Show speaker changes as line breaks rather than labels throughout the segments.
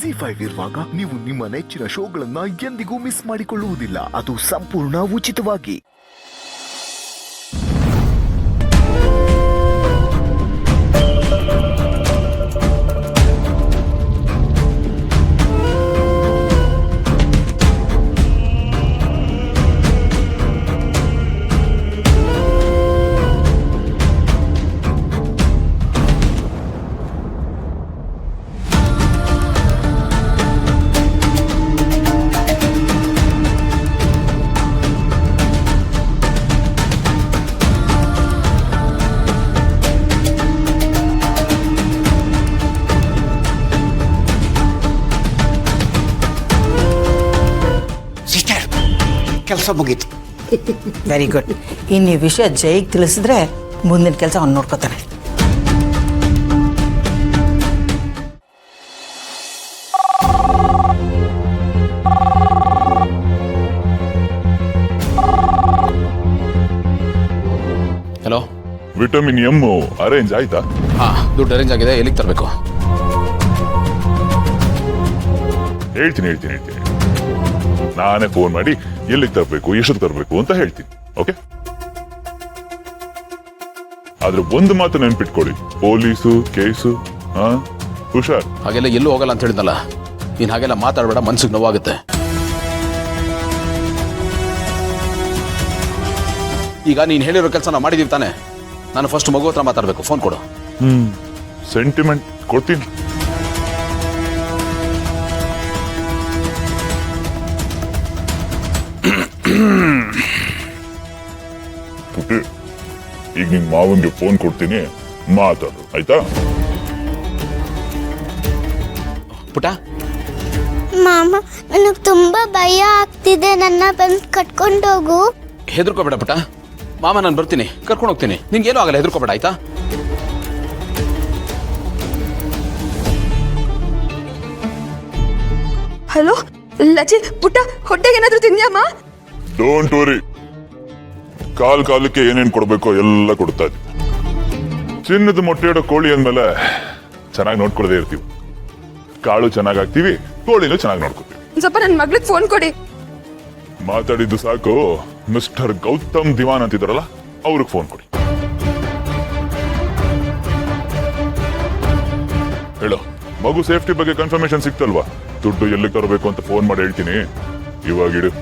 ZEE5 ಇರುವಾಗ ನೀವು ನಿಮ್ಮ ನೆಚ್ಚಿನ ಶೋಗಳನ್ನ ಎಂದಿಗೂ ಮಿಸ್ ಮಾಡಿಕೊಳ್ಳುವುದಿಲ್ಲ. ಅದು ಸಂಪೂರ್ಣ ಉಚಿತವಾಗಿ.
ಕೆಲಸ ಮುಗೀತು.
Very good. ಇನ್ನು ಈ ವಿಷಯ ಜೈಗೆ ತಿಳಿಸಿದ್ರೆ ಮುಂದಿನ ಕೆಲಸ ಅವ್ನು ನೋಡ್ಕೋತಾನೆ.
ಹಲೋ,
ವಿಟಮಿನ್ ಎಂ ಅರೇಂಜ್ ಆಯ್ತಾ?
ದುಡ್ಡು ಅರೇಂಜ್ ಆಗಿದೆ. ಎಲ್ಲಿಗೆ ತರಬೇಕು?
ಹೇಳ್ತೀನಿ ನಾನೇ ಫೋನ್ ಮಾಡಿ ಎಲ್ಲಿಗೆ ತರಬೇಕು, ಎಷ್ಟು ತರಬೇಕು ಅಂತ ಹೇಳ್ತೀನಿ. ಓಕೆ, ಆದ್ರೆ ಒಂದು ಮಾತು ನೆನ್ಪಿಟ್ಕೊಳ್ಳಿ, ಪೊಲೀಸು ಕೇಸು ಹುಷಾರ್.
ಹಾಗೆಲ್ಲ ಎಲ್ಲೂ ಹೋಗಲ್ಲ ಅಂತ ಹೇಳಿದ್ನಲ್ಲ, ನೀನ್ ಹಾಗೆಲ್ಲ ಮಾತಾಡಬೇಡ, ಮನ್ಸಿಗೆ ನೋವಾಗುತ್ತೆ. ಈಗ ನೀನ್ ಹೇಳಿರೋ ಕೆಲಸ ನಾವು ಮಾಡಿದೀವಿ ತಾನೆ. ನಾನು ಫಸ್ಟ್ ಮಗು ಹತ್ರ ಮಾತಾಡ್ಬೇಕು. ಫೋನ್ ಕೊಡು.
ಸೆಂಟಿಮೆಂಟ್ ಕೊಡ್ತೀನಿ. ಪುಟ್ಟಿ, ಈಗ ನಿಮ್ ಮಾವನ್ಗೆ ಫೋನ್ ಕೊಡ್ತೀನಿ, ಮಾತಾಡು ಆಯ್ತಾ?
ಪುಟ,
ಮಾಮ, ನನಗೆ ತುಂಬಾ ಭಯ ಆಗ್ತಿದೆ. ನನ್ನ ಬಂದು ಕಟ್ಕೊಂಡೋಗು.
ಹೆದರ್ಕೋಬೇಡ ಪುಟ. ಮಾಮ ನಾನು ಬರ್ತೀನಿ, ಕರ್ಕೊಂಡು ಹೋಗ್ತೀನಿ. ನಿನ್ಗೇನು ಆಗಲ್ಲ, ಹೆದರ್ಕೋಬೇಡ ಆಯ್ತಾ?
ಹಲೋ ಲಚಿ, ಪುಟ್ಟ ಹೊಟ್ಟೆಗೆ ಏನಾದ್ರೂ ತಿಂದ್ಯಾಮ್ಮ?
ಡೋಂಟ್ ವರಿ, ಕಾಲಕ್ಕೆ ಏನೇನ್ ಕೊಡ್ಬೇಕೋ ಎಲ್ಲ ಕೊಡ್ತಾ ಇದ್ವಿ. ಚಿನ್ನದ ಮೊಟ್ಟೆ ಇಡೋ ಕೋಳಿ ಅಂದ್ಮೇಲೆ ಚೆನ್ನಾಗಿ ನೋಡ್ಕೊಳ್ದೇ ಇರ್ತೀವಿ. ಕಾಳು ಚೆನ್ನಾಗಿ ಹಾಕ್ತಿವಿ, ಕೋಳಿನೂ ಚೆನ್ನಾಗಿ ನೋಡ್ಕೊತೀವಿ.
ಸ್ವಲ್ಪ ನನ್ನ ಮಗಳಿಗೆ ಫೋನ್ ಕೊಡಿ.
ಮಾತಾಡಿದ್ದು ಸಾಕು. ಮಿಸ್ಟರ್ ಗೌತಮ್ ದಿವಾನ್ ಅಂತಿದಾರಲ್ಲ, ಅವ್ರಿಗೆ ಫೋನ್ ಕೊಡಿ. ಹೇಳೋ, ಮಗು ಸೇಫ್ಟಿ ಬಗ್ಗೆ ಕನ್ಫರ್ಮೇಶನ್ ಸಿಕ್ತಲ್ವಾ? ದುಡ್ಡು ಎಲ್ಲಿಗೆ ತರಬೇಕು ಅಂತ ಫೋನ್ ಮಾಡಿ ಹೇಳ್ತೀನಿ. ಇವಾಗ ಇಡು.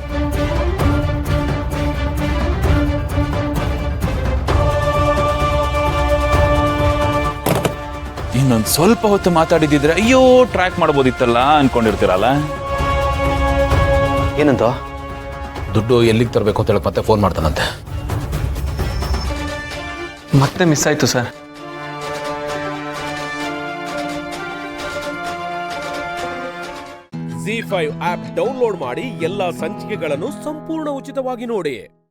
ಇನ್ನೊಂದು ಸ್ವಲ್ಪ ಹೊತ್ತು ಮಾತಾಡಿದ್ರೆ ಅಯ್ಯೋ ಟ್ರ್ಯಾಕ್ ಮಾಡ್ಬೋದಿತ್ತಲ್ಲ ಅನ್ಕೊಂಡಿರ್ತೀರಲ್ಲ.
ಏನಂತ? ದುಡ್ಡು ಎಲ್ಲಿಗೆ ತರಬೇಕು ಅಂತ ಹೇಳಕ್ ಮತ್ತೆ ಫೋನ್ ಮಾಡ್ತಾನಂತೆ.
ಮತ್ತೆ ಮಿಸ್ ಆಯ್ತು ಸರ್.
ZEE5 ಆಪ್ ಡೌನ್ಲೋಡ್ ಮಾಡಿ ಎಲ್ಲಾ ಸಂಚಿಕೆಗಳನ್ನು ಸಂಪೂರ್ಣ ಉಚಿತವಾಗಿ ನೋಡಿ.